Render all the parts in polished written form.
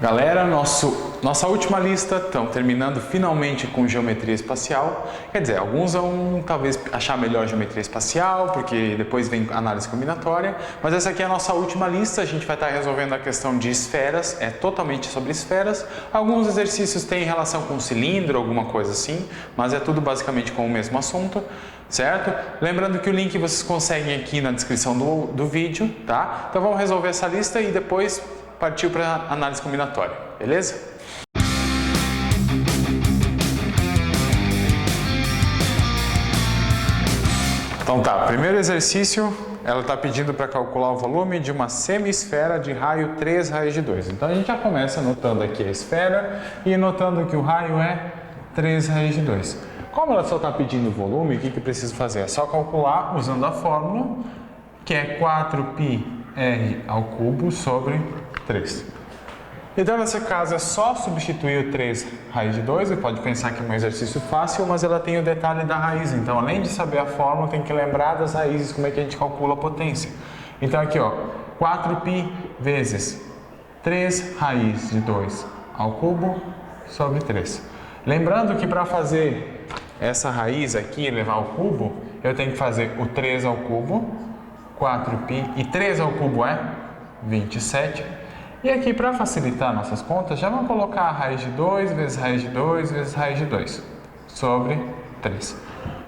Galera, nossa última lista, estão terminando finalmente com geometria espacial. Quer dizer, alguns vão talvez achar melhor geometria espacial, porque depois vem análise combinatória, mas essa aqui é a nossa última lista. A gente vai estar resolvendo a questão de esferas, é totalmente sobre esferas. Alguns exercícios têm relação com cilindro, alguma coisa assim, mas é tudo basicamente com o mesmo assunto, certo? Lembrando que o link vocês conseguem aqui na descrição do vídeo, tá? Então vamos resolver essa lista e depois partiu para análise combinatória, beleza? Então tá, primeiro exercício, ela está pedindo para calcular o volume de uma semi-esfera de raio 3 raiz de 2. Então a gente já começa anotando aqui a esfera e notando que o raio é 3 raiz de 2. Como ela só está pedindo o volume, o que eu preciso fazer? É só calcular usando a fórmula, que é 4πr ao cubo sobre 3. Então, nesse caso, é só substituir o 3 raiz de 2. Você pode pensar que é um exercício fácil, mas ela tem o detalhe da raiz. Então, além de saber a fórmula, tem que lembrar das raízes, como é que a gente calcula a potência. Então, aqui, ó, 4π vezes 3 raiz de 2 ao cubo sobre 3. Lembrando que para fazer essa raiz aqui, levar ao cubo, eu tenho que fazer o 3 ao cubo, 4π, e 3 ao cubo é 27. E aqui, para facilitar nossas contas, já vamos colocar a raiz de 2 vezes raiz de 2 vezes raiz de 2 sobre 3.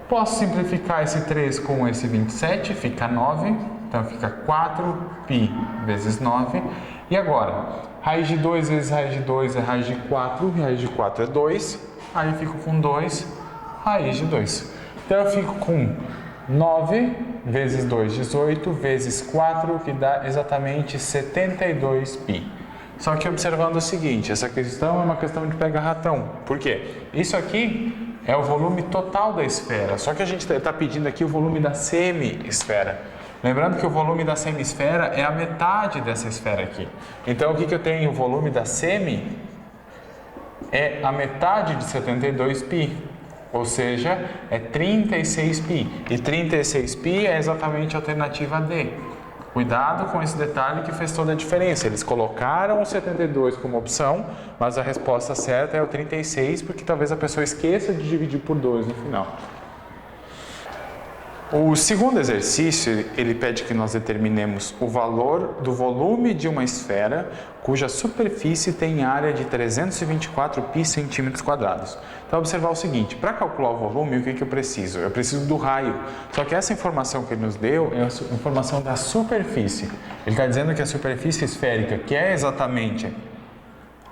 Posso simplificar esse 3 com esse 27, fica 9, então fica 4π vezes 9. E agora, raiz de 2 vezes raiz de 2 é raiz de 4, e raiz de 4 é 2, aí eu fico com 2 raiz de 2. Então eu fico com 9 vezes 2, 18, vezes 4, que dá exatamente 72π. Só que observando o seguinte, essa questão é uma questão de pega-ratão. Por quê? Isso aqui é o volume total da esfera, só que a gente está pedindo aqui o volume da semi-esfera. Lembrando que o volume da semi-esfera é a metade dessa esfera aqui. Então, o que eu tenho? O volume da semi é a metade de 72π. Ou seja, é 36π. E 36π é exatamente a alternativa D. Cuidado com esse detalhe que fez toda a diferença. Eles colocaram o 72 como opção, mas a resposta certa é o 36, porque talvez a pessoa esqueça de dividir por 2 no final. O segundo exercício, ele pede que nós determinemos o valor do volume de uma esfera cuja superfície tem área de 324π centímetros quadrados. Então, observar o seguinte, para calcular o volume, o que eu preciso? Eu preciso do raio. Só que essa informação que ele nos deu é a informação da superfície. Ele está dizendo que a superfície esférica, que é exatamente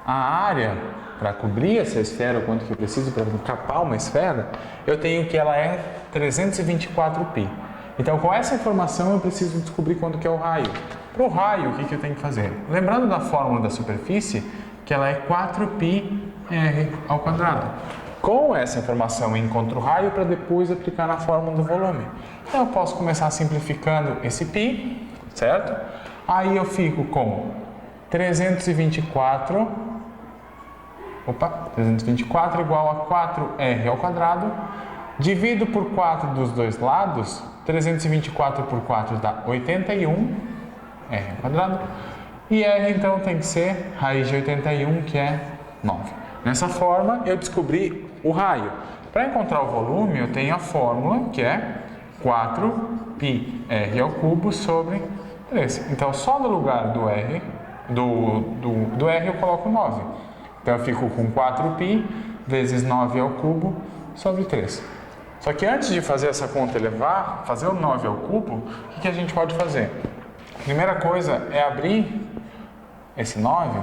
a área para cobrir essa esfera, o quanto que eu preciso para encapar uma esfera, eu tenho que ela é 324π. Então, com essa informação, eu preciso descobrir quanto que é o raio. Para o raio, o que eu tenho que fazer? Lembrando da fórmula da superfície, que ela é 4πr ao quadrado. Com essa informação, eu encontro o raio para depois aplicar na fórmula do volume. Então, eu posso começar simplificando esse π, certo? Aí eu fico com 324 igual a 4r ao quadrado, divido por 4 dos dois lados, 324 por 4 dá 81, r ao quadrado, e r então tem que ser raiz de 81, que é 9. Nessa forma, eu descobri o raio. Para encontrar o volume, eu tenho a fórmula, que é 4πr ao cubo sobre 3. Então, só no lugar do r, do r eu coloco 9. Então, eu fico com 4π vezes 9 ao cubo sobre 3. Só que antes de fazer essa conta elevar, fazer o 9 ao cubo, o que a gente pode fazer? Primeira coisa é abrir esse 9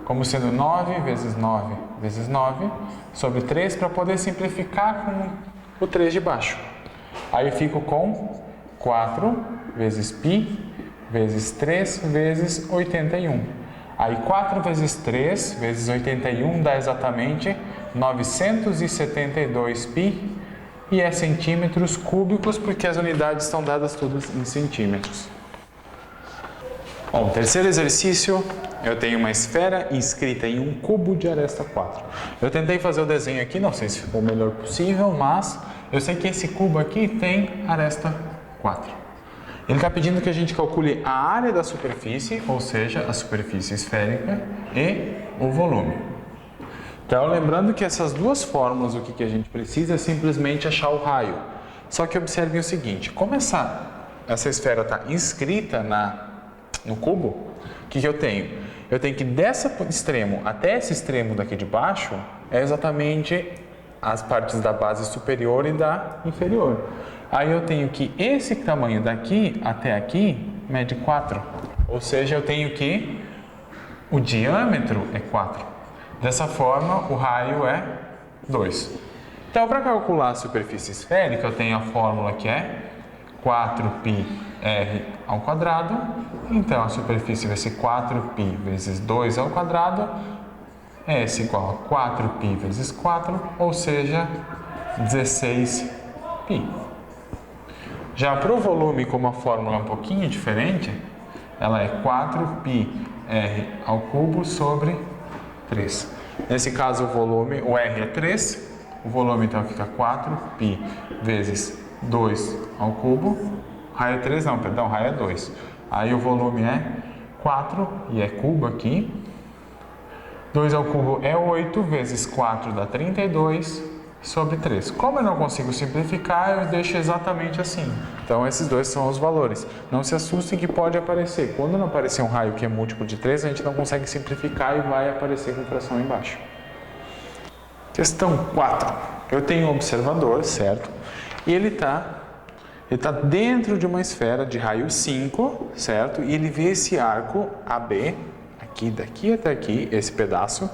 como sendo 9 vezes 9 vezes 9 sobre 3 para poder simplificar com o 3 de baixo. Aí eu fico com 4 vezes π vezes 3 vezes 81. Aí 4 vezes 3 vezes 81 dá exatamente 972π e é centímetros cúbicos, porque as unidades estão dadas todas em centímetros. Bom, terceiro exercício, eu tenho uma esfera inscrita em um cubo de aresta 4. Eu tentei fazer o desenho aqui, não sei se ficou o melhor possível, mas eu sei que esse cubo aqui tem aresta 4. Ele está pedindo que a gente calcule a área da superfície, ou seja, a superfície esférica, e o volume. Então, lembrando que essas duas fórmulas, o que a gente precisa é simplesmente achar o raio. Só que observem o seguinte, como essa esfera está inscrita no cubo, o que eu tenho? Eu tenho que desse extremo até esse extremo daqui de baixo é exatamente as partes da base superior e da inferior. Aí eu tenho que esse tamanho daqui até aqui mede 4. Ou seja, eu tenho que o diâmetro é 4. Dessa forma, o raio é 2. Então, para calcular a superfície esférica, eu tenho a fórmula que é 4πr ao quadrado. Então, a superfície vai ser 4π vezes 2 ao quadrado. S igual a 4π vezes 4, ou seja, 16π. Já para o volume, como a fórmula é um pouquinho diferente, ela é 4πr ao cubo sobre 3. Nesse caso, o volume, o R é 3, o volume então fica 4π vezes 2 ao cubo. Raio é 3, não, perdão, raio é 2. Aí o volume é 4 e é cubo aqui. 2 ao cubo é 8 vezes 4 dá 32 sobre 3. Como eu não consigo simplificar, eu deixo exatamente assim. Então, esses dois são os valores. Não se assustem que pode aparecer. Quando não aparecer um raio que é múltiplo de 3, a gente não consegue simplificar e vai aparecer com fração embaixo. Questão 4. Eu tenho um observador, certo? E ele está dentro de uma esfera de raio 5, certo? E ele vê esse arco AB, aqui, daqui até aqui, esse pedaço.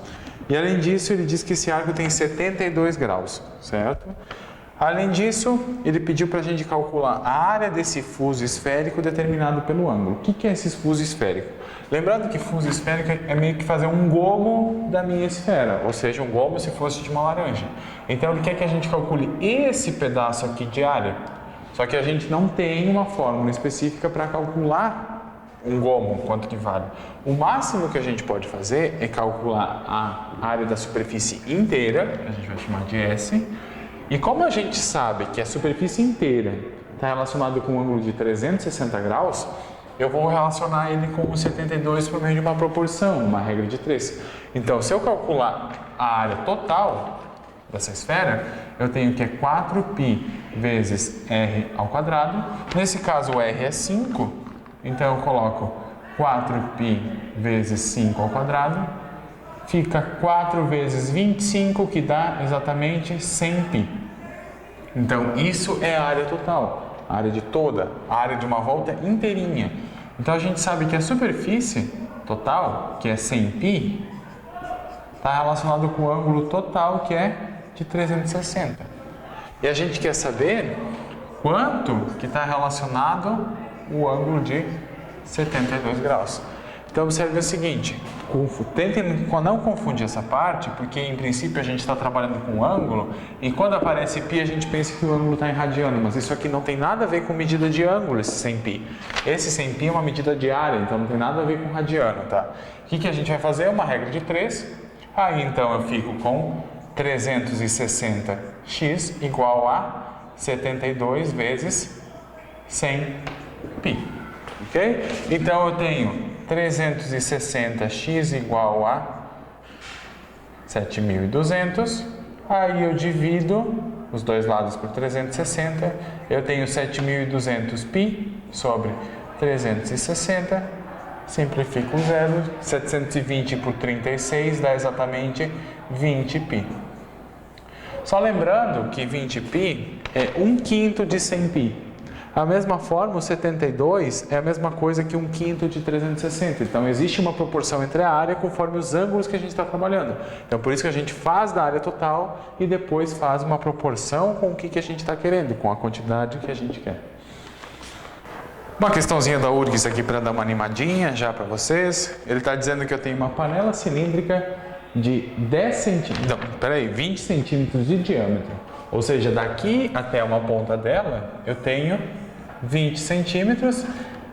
E além disso, ele diz que esse arco tem 72 graus, certo? Além disso, ele pediu para a gente calcular a área desse fuso esférico determinado pelo ângulo. O que é esse fuso esférico? Lembrando que fuso esférico é meio que fazer um gomo da minha esfera, ou seja, um gomo se fosse de uma laranja. Então, ele quer que a gente calcule esse pedaço aqui de área. Só que a gente não tem uma fórmula específica para calcular um gomo, quanto que vale. O máximo que a gente pode fazer é calcular a área da superfície inteira, a gente vai chamar de S, e como a gente sabe que a superfície inteira está relacionada com um ângulo de 360 graus, eu vou relacionar ele com o 72 por meio de uma proporção, uma regra de 3. Então, se eu calcular a área total dessa esfera, eu tenho que é 4π vezes r ao quadrado. Nesse caso, o r é 5, então eu coloco 4π vezes 5 ao quadrado, fica 4 vezes 25, que dá exatamente 100π. Então, isso é a área total, a área de toda, a área de uma volta inteirinha. Então, a gente sabe que a superfície total, que é 100π, está relacionado com o ângulo total, que é de 360. E a gente quer saber quanto que está relacionado o ângulo de 72 graus. Então, observe o seguinte, tentem não confundir essa parte, porque em princípio a gente está trabalhando com ângulo, e quando aparece π a gente pensa que o ângulo está em radiano, mas isso aqui não tem nada a ver com medida de ângulo, esse 100π. Esse 100π é uma medida de área, então não tem nada a ver com radiano, tá? O que a gente vai fazer? Uma regra de 3, aí então eu fico com 360x igual a 72 vezes 100π, ok? Então eu tenho 360x igual a 7.200, aí eu divido os dois lados por 360, eu tenho 7.200π sobre 360, simplifico o zero, 720 por 36 dá exatamente 20π. Só lembrando que 20π é 1/5 de 100π. Da mesma forma, o 72 é a mesma coisa que 1/5 de 360. Então, existe uma proporção entre a área conforme os ângulos que a gente está trabalhando. Então, por isso que a gente faz da área total e depois faz uma proporção com o que a gente está querendo, com a quantidade que a gente quer. Uma questãozinha da URGS aqui para dar uma animadinha já para vocês. Ele está dizendo que eu tenho uma panela cilíndrica de 20 centímetros de diâmetro. Ou seja, daqui até uma ponta dela, eu tenho 20 centímetros,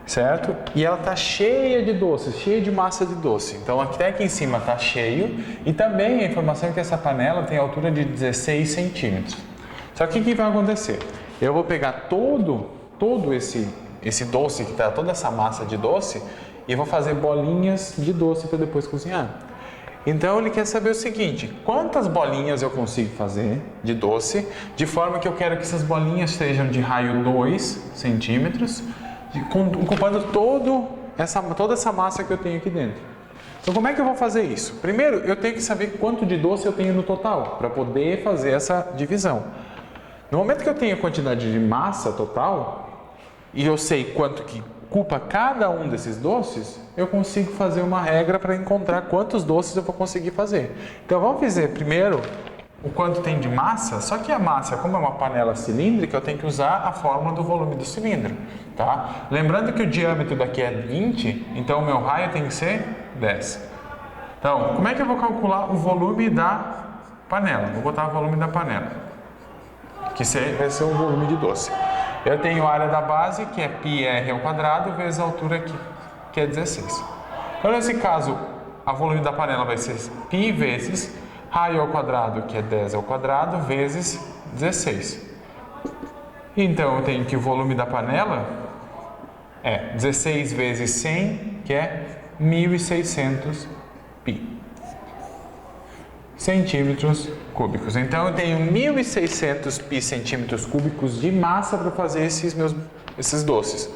certo? E ela está cheia de doce, cheia de massa de doce. Então, até aqui em cima está cheio. E também a informação é que essa panela tem altura de 16 centímetros. Só que o que vai acontecer? Eu vou pegar todo esse doce, que está toda essa massa de doce, e vou fazer bolinhas de doce para depois cozinhar. Então ele quer saber o seguinte: quantas bolinhas eu consigo fazer de doce, de forma que eu quero que essas bolinhas sejam de raio 2 centímetros, ocupando toda essa massa que eu tenho aqui dentro. Então como é que eu vou fazer isso? Primeiro eu tenho que saber quanto de doce eu tenho no total, para poder fazer essa divisão. No momento que eu tenho a quantidade de massa total, e eu sei quanto que ocupa cada um desses doces, eu consigo fazer uma regra para encontrar quantos doces eu vou conseguir fazer. Então vamos fazer primeiro o quanto tem de massa, só que a massa, como é uma panela cilíndrica, eu tenho que usar a fórmula do volume do cilindro, tá? Lembrando que o diâmetro daqui é 20, então o meu raio tem que ser 10. Então, como é que eu vou calcular o volume da panela? Vou botar o volume da panela, que vai ser o volume de doce. Eu tenho a área da base, que é πr ao quadrado, vezes a altura aqui, que é 16. Então, nesse caso, o volume da panela vai ser π vezes raio ao quadrado, que é 10 ao quadrado, vezes 16. Então, eu tenho que o volume da panela é 16 vezes 100, que é 1.600 π centímetros cúbicos. Então, eu tenho 1.600 π centímetros cúbicos de massa para fazer esses doces.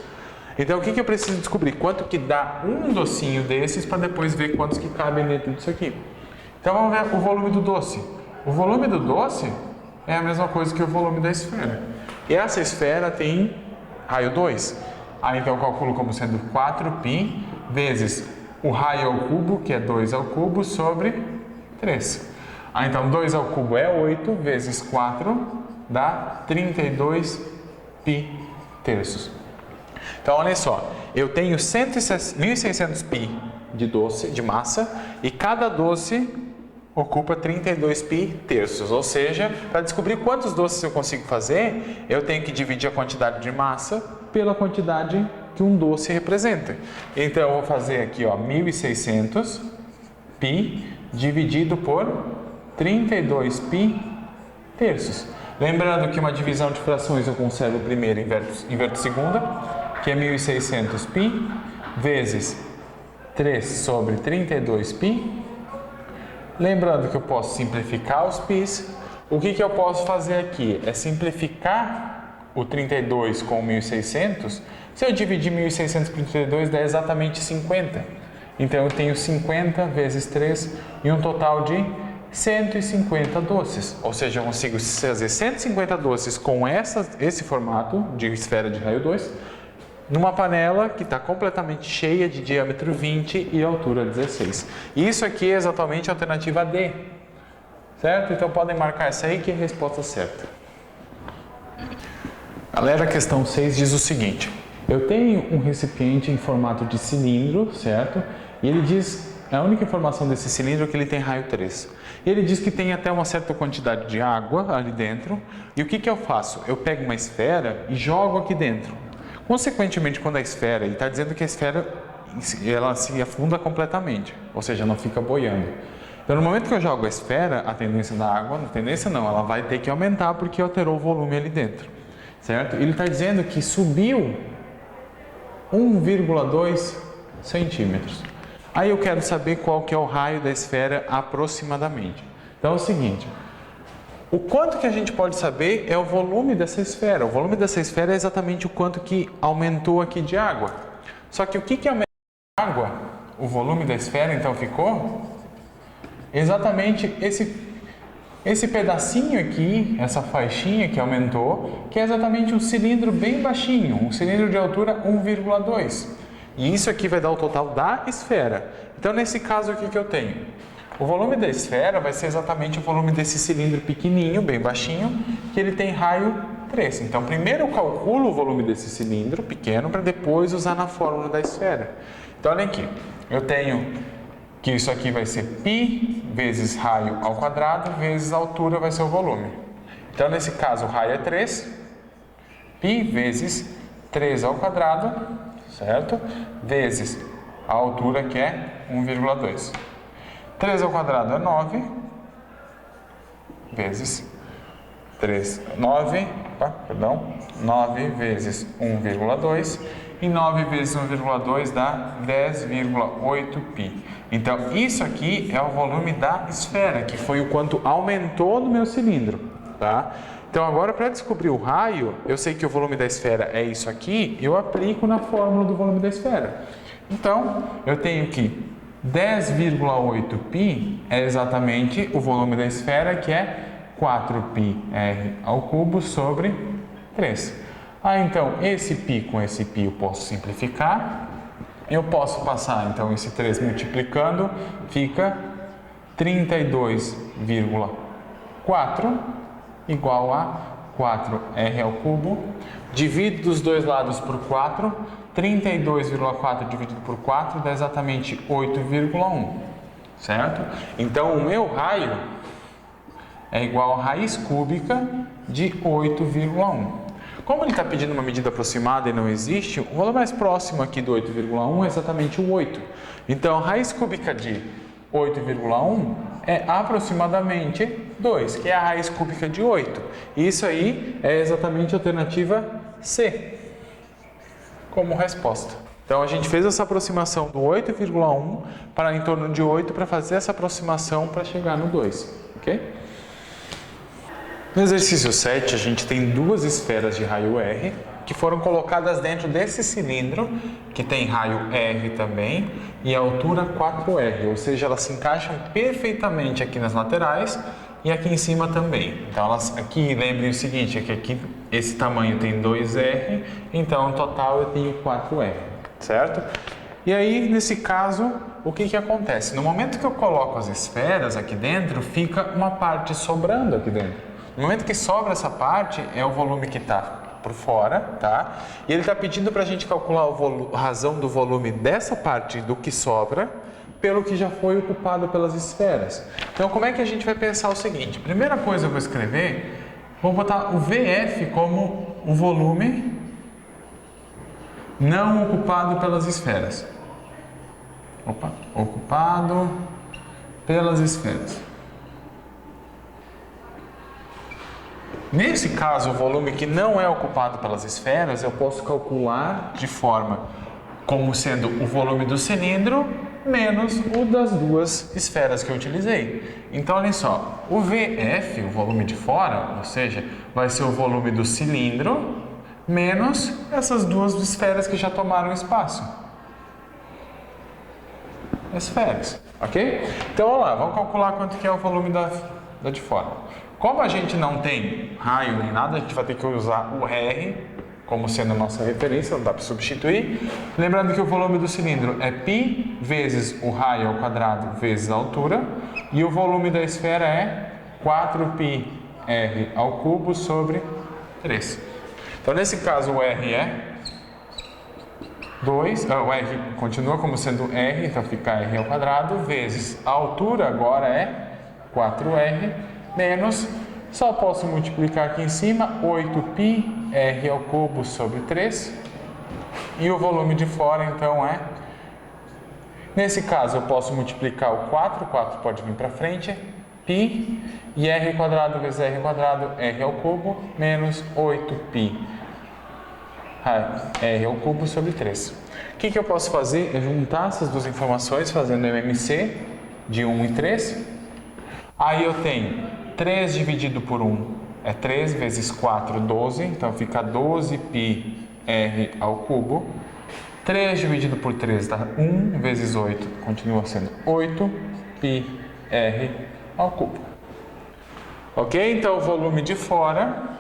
Então, o que eu preciso descobrir? Quanto que dá um docinho desses para depois ver quantos que cabem dentro disso aqui. Então, vamos ver o volume do doce. O volume do doce é a mesma coisa que o volume da esfera. E essa esfera tem raio 2. Aí, então, eu calculo como sendo 4π vezes o raio ao cubo, que é 2 ao cubo, sobre 3. Aí, então, 2 ao cubo é 8, vezes 4 dá 32π terços. Então, olha só, eu tenho 1.600 π de doce, de massa, e cada doce ocupa 32π terços, ou seja, para descobrir quantos doces eu consigo fazer, eu tenho que dividir a quantidade de massa pela quantidade que um doce representa. Então, eu vou fazer aqui, ó, 1.600 π dividido por 32π terços. Lembrando que uma divisão de frações eu conservo primeiro e inverto segunda, que é 1.600 π vezes 3 sobre 32π. Lembrando que eu posso simplificar os π's. O que eu posso fazer aqui é simplificar o 32 com o 1.600. Se eu dividir 1.600 por 32, dá exatamente 50. Então, eu tenho 50 vezes 3 e um total de 150 doces. Ou seja, eu consigo fazer 150 doces com esse formato de esfera de raio 2 numa panela que está completamente cheia, de diâmetro 20 e altura 16. E isso aqui é exatamente a alternativa D. Certo? Então podem marcar essa aí que é a resposta certa. Galera, a questão 6 diz o seguinte: eu tenho um recipiente em formato de cilindro, certo? E ele diz, a única informação desse cilindro é que ele tem raio 3. E ele diz que tem até uma certa quantidade de água ali dentro. E o que eu faço? Eu pego uma esfera e jogo aqui dentro. Consequentemente, quando a esfera, ele está dizendo que a esfera ela se afunda completamente, ou seja, não fica boiando. Então, no momento que eu jogo a esfera, a tendência da água, não tendência não, ela vai ter que aumentar porque alterou o volume ali dentro, certo? Ele está dizendo que subiu 1,2 centímetros. Aí eu quero saber qual que é o raio da esfera aproximadamente. Então é o seguinte: o quanto que a gente pode saber é o volume dessa esfera. O volume dessa esfera é exatamente o quanto que aumentou aqui de água. Só que o que aumentou de água? O volume da esfera, então, ficou exatamente esse pedacinho aqui, essa faixinha que aumentou, que é exatamente um cilindro bem baixinho, um cilindro de altura 1,2. E isso aqui vai dar o total da esfera. Então, nesse caso aqui que eu tenho, o volume da esfera vai ser exatamente o volume desse cilindro pequenininho, bem baixinho, que ele tem raio 3. Então, primeiro eu calculo o volume desse cilindro pequeno para depois usar na fórmula da esfera. Então, olha aqui, eu tenho que isso aqui vai ser π vezes raio ao quadrado vezes a altura vai ser o volume. Então, nesse caso, o raio é 3, π vezes 3 ao quadrado, certo? Vezes a altura, que é 1,2. 3 ao quadrado é 9, vezes 9 vezes 1,2, e 9 vezes 1,2 dá 10,8π. Então, isso aqui é o volume da esfera, que foi o quanto aumentou no meu cilindro, tá? Então, agora, para descobrir o raio, eu sei que o volume da esfera é isso aqui, eu aplico na fórmula do volume da esfera. Então, eu tenho que 10,8 π é exatamente o volume da esfera, que é 4πr ao cubo sobre 3. Então, esse π com esse π eu posso simplificar. Eu posso passar, então, esse 3 multiplicando, fica 32,4 igual a 4r ao cubo. Divido dos dois lados por 4. 32,4 dividido por 4 dá exatamente 8,1, certo? Então, o meu raio é igual a raiz cúbica de 8,1. Como ele está pedindo uma medida aproximada e não existe, o valor mais próximo aqui do 8,1 é exatamente o 8. Então, a raiz cúbica de 8,1 é aproximadamente 2, que é a raiz cúbica de 8. Isso aí é exatamente a alternativa C como resposta. Então, a gente fez essa aproximação do 8,1 para em torno de 8 para fazer essa aproximação para chegar no 2, ok? No exercício 7, a gente tem duas esferas de raio R que foram colocadas dentro desse cilindro, que tem raio R também, e a altura 4R, ou seja, elas se encaixam perfeitamente aqui nas laterais e aqui em cima também. Então, elas aqui, lembrem o seguinte, é que aqui esse tamanho tem 2R, então no total eu tenho 4R, certo? E aí, nesse caso, o que acontece? No momento que eu coloco as esferas aqui dentro, fica uma parte sobrando aqui dentro. No momento que sobra essa parte, é o volume que está por fora, tá? E ele está pedindo para a gente calcular a razão do volume dessa parte do que sobra, pelo que já foi ocupado pelas esferas. Então, como é que a gente vai pensar o seguinte? Primeira coisa eu vou escrever, vou botar o VF como o volume não ocupado pelas esferas. Ocupado pelas esferas. Nesse caso, o volume que não é ocupado pelas esferas, eu posso calcular de forma como sendo o volume do cilindro menos o das duas esferas que eu utilizei. Então, olha só, o VF, o volume de fora, ou seja, vai ser o volume do cilindro menos essas duas esferas que já tomaram espaço. Esferas, ok? Então, olha lá, vamos calcular quanto que é o volume da de fora. Como a gente não tem raio nem nada, a gente vai ter que usar o R como sendo a nossa referência, não dá para substituir. Lembrando que o volume do cilindro é π vezes o raio ao quadrado vezes a altura, e o volume da esfera é 4πr ao cubo sobre 3. Então, nesse caso, o R é 2, o R continua como sendo R, então fica R ao quadrado, vezes a altura agora é 4R, menos, só posso multiplicar aqui em cima, 8πr ao cubo sobre 3, e o volume de fora, então, é, nesse caso, eu posso multiplicar o 4 pode vir para frente, π, e R quadrado vezes R quadrado, R ao cubo, menos 8π R ao cubo sobre 3. O que eu posso fazer? É juntar essas duas informações, fazendo MMC de 1 e 3. Aí eu tenho 3 dividido por 1 é 3 vezes 4, 12, então fica 12πr ao cubo. 3 dividido por 3 dá 1 vezes 8, continua sendo 8πr ao cubo. Ok? Então o volume de fora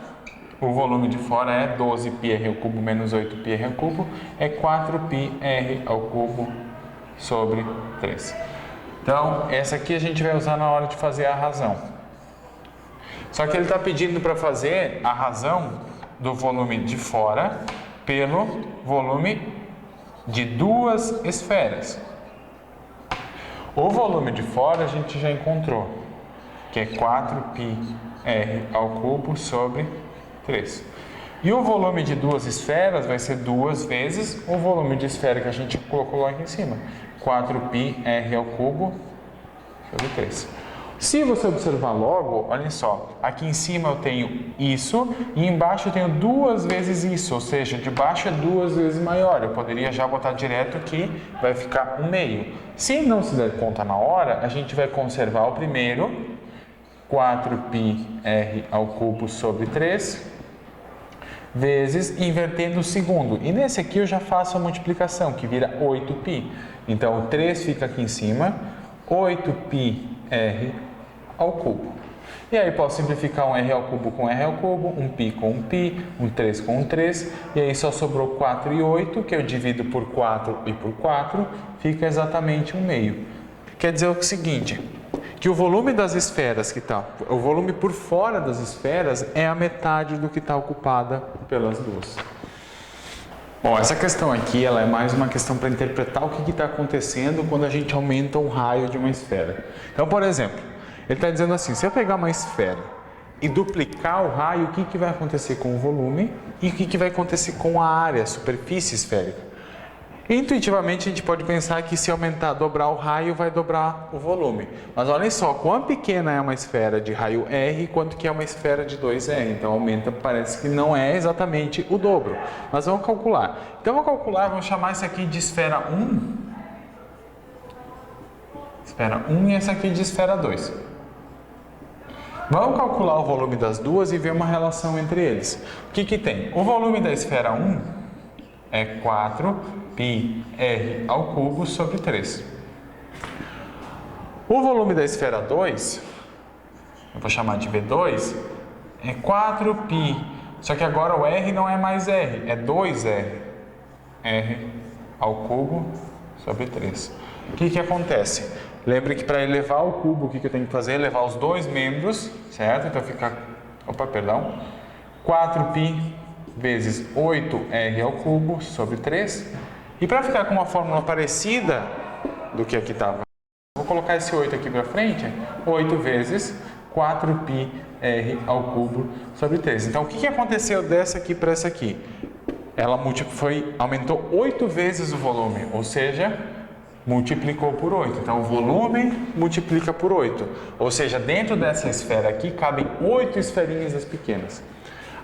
é 12πr ao cubo menos 8πr ao cubo, é 4πr ao cubo sobre 3. Então, essa aqui a gente vai usar na hora de fazer a razão. Só que ele está pedindo para fazer a razão do volume de fora pelo volume de duas esferas. O volume de fora a gente já encontrou, que é 4πr ao cubo sobre 3. E o volume de duas esferas vai ser 2 vezes o volume de esfera que a gente colocou aqui em cima. 4πr ao cubo sobre 3. Se você observar logo, olha só, aqui em cima eu tenho isso e embaixo eu tenho 2 vezes isso, ou seja, de baixo é 2 vezes maior. Eu poderia já botar direto que vai ficar 1/2. Se não se der conta na hora, a gente vai conservar o primeiro, 4πr ao cubo sobre 3, vezes invertendo o segundo. E nesse aqui eu já faço a multiplicação, que vira 8π. Então, o 3 fica aqui em cima, 8πr ao cubo. E aí posso simplificar um r ao cubo com r ao cubo, um π com um π, um 3 com um 3, e aí só sobrou 4 e 8, que eu divido por 4 e por 4, fica exatamente 1/2. Quer dizer o seguinte, que o volume das esferas o volume por fora das esferas é a metade do que está ocupada pelas duas. Bom, essa questão aqui ela é mais uma questão para interpretar o que está acontecendo quando a gente aumenta o raio de uma esfera. Então, por exemplo, ele está dizendo assim, se eu pegar uma esfera e duplicar o raio, o que vai acontecer com o volume e o que vai acontecer com a área, a superfície esférica? Intuitivamente a gente pode pensar que se aumentar, dobrar o raio, vai dobrar o volume. Mas olhem só, quão pequena é uma esfera de raio R, quanto que é uma esfera de 2R. Então aumenta, parece que não é exatamente o dobro. Mas vamos calcular. Então vamos calcular, vamos chamar isso aqui de esfera 1. Esfera 1 e essa aqui de esfera 2. Vamos calcular o volume das duas e ver uma relação entre eles. O que tem? O volume da esfera 1 é 4πr ao cubo sobre 3. O volume da esfera 2, eu vou chamar de V2, é 4π. Só que agora o R não é mais R, é 2R. R ao cubo sobre 3. O que acontece? Lembre que para elevar ao cubo, o que eu tenho que fazer? Elevar os dois membros, certo? Então fica, 4π vezes 8r ao cubo sobre 3. E para ficar com uma fórmula parecida do que aqui estava, vou colocar esse 8 aqui para frente, 8 vezes 4πr ao cubo sobre 3. Então, o que aconteceu dessa aqui para essa aqui? Ela aumentou 8 vezes o volume, ou seja, multiplicou por 8. Então, o volume multiplica por 8. Ou seja, dentro dessa esfera aqui, cabem 8 esferinhas das pequenas.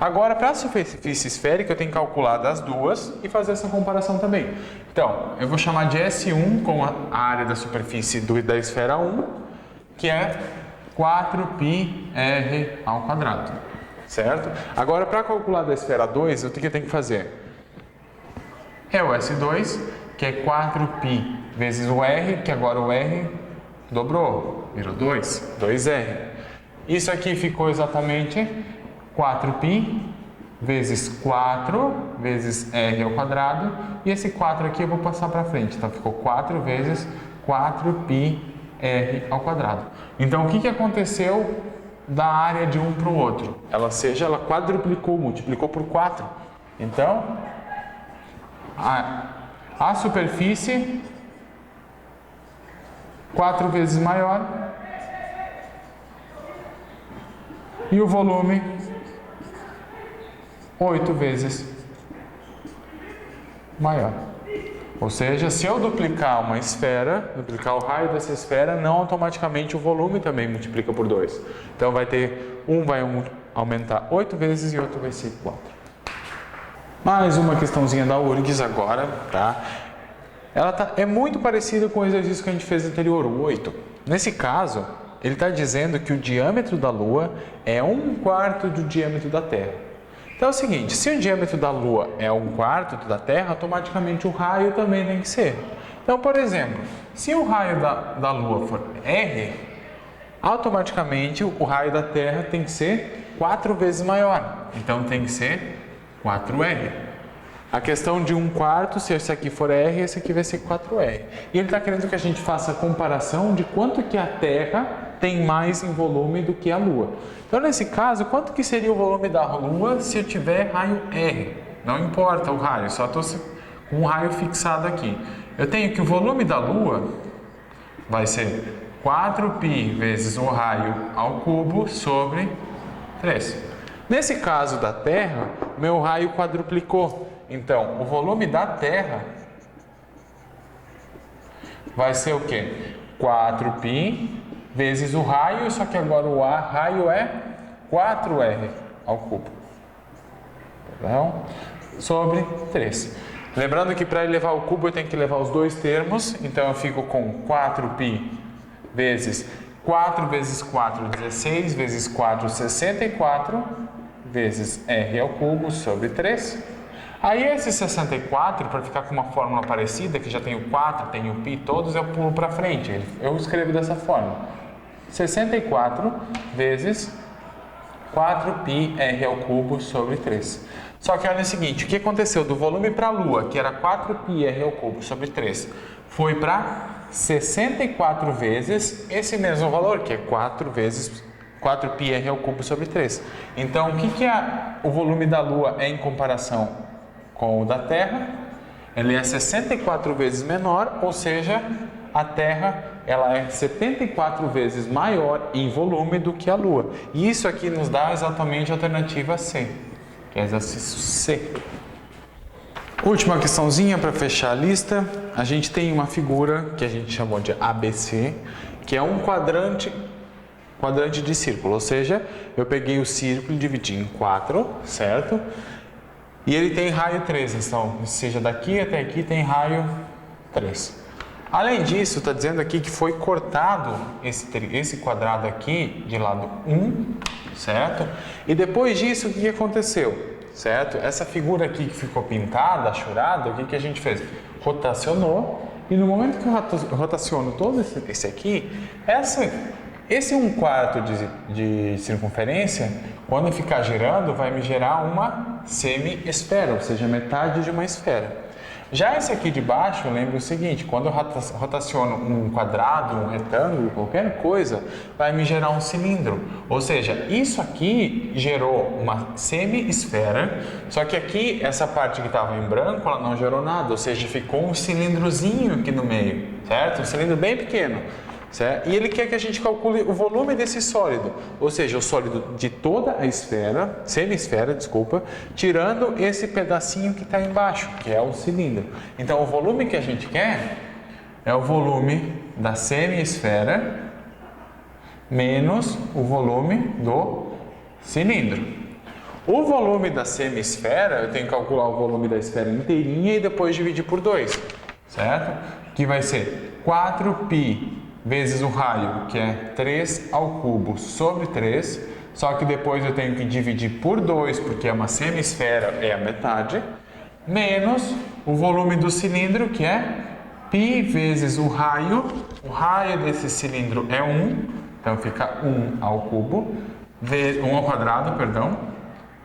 Agora, para a superfície esférica, eu tenho que calcular das duas e fazer essa comparação também. Então, eu vou chamar de S1 com a área da superfície da esfera 1, que é 4πr ao quadrado, certo? Agora, para calcular da esfera 2, o que eu tenho que fazer? É o S2, que é 4π vezes o R, que agora o R dobrou, virou 2R. Isso aqui ficou exatamente 4π vezes 4 vezes r ao quadrado, e esse 4 aqui eu vou passar para frente, então ficou 4 vezes 4πr ao quadrado. Então, o que aconteceu da área de um para o outro? Ela quadruplicou, multiplicou por 4. Então, a superfície 4 vezes maior e o volume 8 vezes maior. Ou seja, se eu duplicar uma esfera, duplicar o raio dessa esfera, não automaticamente o volume também multiplica por 2. Então vai ter, um vai aumentar 8 vezes e outro vai ser 4. Mais uma questãozinha da URGS agora, tá? Ela é muito parecida com o exercício que a gente fez anterior, o 8. Nesse caso, ele está dizendo que o diâmetro da Lua é 1/4 do diâmetro da Terra. Então é o seguinte, se o diâmetro da Lua é 1/4 da Terra, automaticamente o raio também tem que ser. Então, por exemplo, se o raio da Lua for R, automaticamente o raio da Terra tem que ser 4 vezes maior. Então tem que ser 4R. A questão de 1/4, se esse aqui for R, esse aqui vai ser 4R. E ele está querendo que a gente faça a comparação de quanto que a Terra tem mais em volume do que a Lua. Então, nesse caso, quanto que seria o volume da Lua se eu tiver raio R? Não importa o raio, só estou com um raio fixado aqui. Eu tenho que o volume da Lua vai ser 4π vezes o raio ao cubo sobre 3. Nesse caso da Terra, meu raio quadruplicou. Então, o volume da Terra vai ser o quê? 4π vezes o raio, só que agora o raio é 4r ao cubo. Perdão, sobre 3. Lembrando que para elevar o cubo eu tenho que levar os dois termos, então eu fico com 4π vezes 4 vezes 4, 16, vezes 4, 64, vezes r ao cubo sobre 3. Aí esse 64, para ficar com uma fórmula parecida, que já tem o 4, tem o π todos, eu pulo para frente. Eu escrevo dessa forma. 64 vezes 4π r ao cubo sobre 3. Só que olha o seguinte, o que aconteceu? Do volume para a Lua, que era 4π r ao cubo sobre 3, foi para 64 vezes esse mesmo valor, que é 4 vezes 4π r ao cubo sobre 3. Então, o que o volume da Lua é em comparação com o da Terra? Ele é 64 vezes menor, ou seja, a Terra ela é 74 vezes maior em volume do que a Lua. E isso aqui nos dá exatamente a alternativa C, que é exercício C. Última questãozinha para fechar a lista. A gente tem uma figura que a gente chamou de ABC, que é um quadrante de círculo, ou seja, eu peguei o círculo e dividi em 4, certo? E ele tem raio 3, então, seja daqui até aqui tem raio 3. Além disso, está dizendo aqui que foi cortado esse quadrado aqui de lado 1, certo? E depois disso, o que aconteceu? Certo? Essa figura aqui que ficou pintada, achurada, o que a gente fez? Rotacionou, e no momento que eu rotaciono todo esse aqui, esse 1/4 de circunferência, quando ficar girando, vai me gerar uma semi-esfera, ou seja, metade de uma esfera. Já esse aqui de baixo, lembra o seguinte, quando eu rotaciono um quadrado, um retângulo, qualquer coisa, vai me gerar um cilindro. Ou seja, isso aqui gerou uma semi-esfera, só que aqui, essa parte que estava em branco, ela não gerou nada, ou seja, ficou um cilindrozinho aqui no meio, certo? Um cilindro bem pequeno. Certo? E ele quer que a gente calcule o volume desse sólido, ou seja, o sólido de toda a esfera, semi-esfera, desculpa, tirando esse pedacinho que está embaixo, que é o cilindro. Então, o volume que a gente quer é o volume da semi-esfera menos o volume do cilindro. O volume da semi-esfera, eu tenho que calcular o volume da esfera inteirinha e depois dividir por 2, certo? Que vai ser 4π vezes o raio, que é 3 ao cubo sobre 3, só que depois eu tenho que dividir por 2, porque é uma semi-esfera, é a metade, menos o volume do cilindro, que é π vezes o raio desse cilindro é 1, então fica 1 ao cubo, 1 ao quadrado, perdão,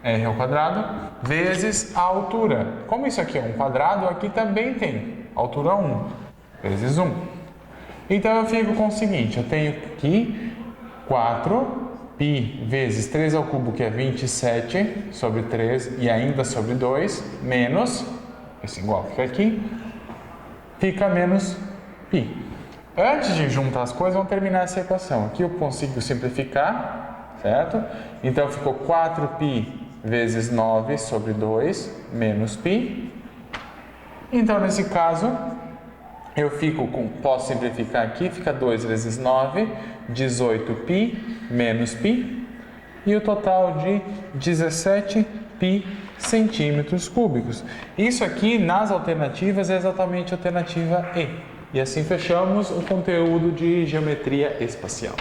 r ao quadrado, vezes a altura. Como isso aqui é um quadrado, aqui também tem altura 1, vezes 1. Então eu fico com o seguinte, eu tenho aqui 4π vezes 3 ao cubo, que é 27 sobre 3 e ainda sobre 2, menos, esse igual fica aqui, fica menos π. Antes de juntar as coisas, vamos terminar essa equação. Aqui eu consigo simplificar, certo? Então ficou 4π vezes 9 sobre 2 menos π. Então nesse caso, eu fico com, posso simplificar aqui, fica 2 vezes 9, 18π menos π, e o total de 17π centímetros cúbicos. Isso aqui, nas alternativas, é exatamente a alternativa E. E assim fechamos o conteúdo de geometria espacial.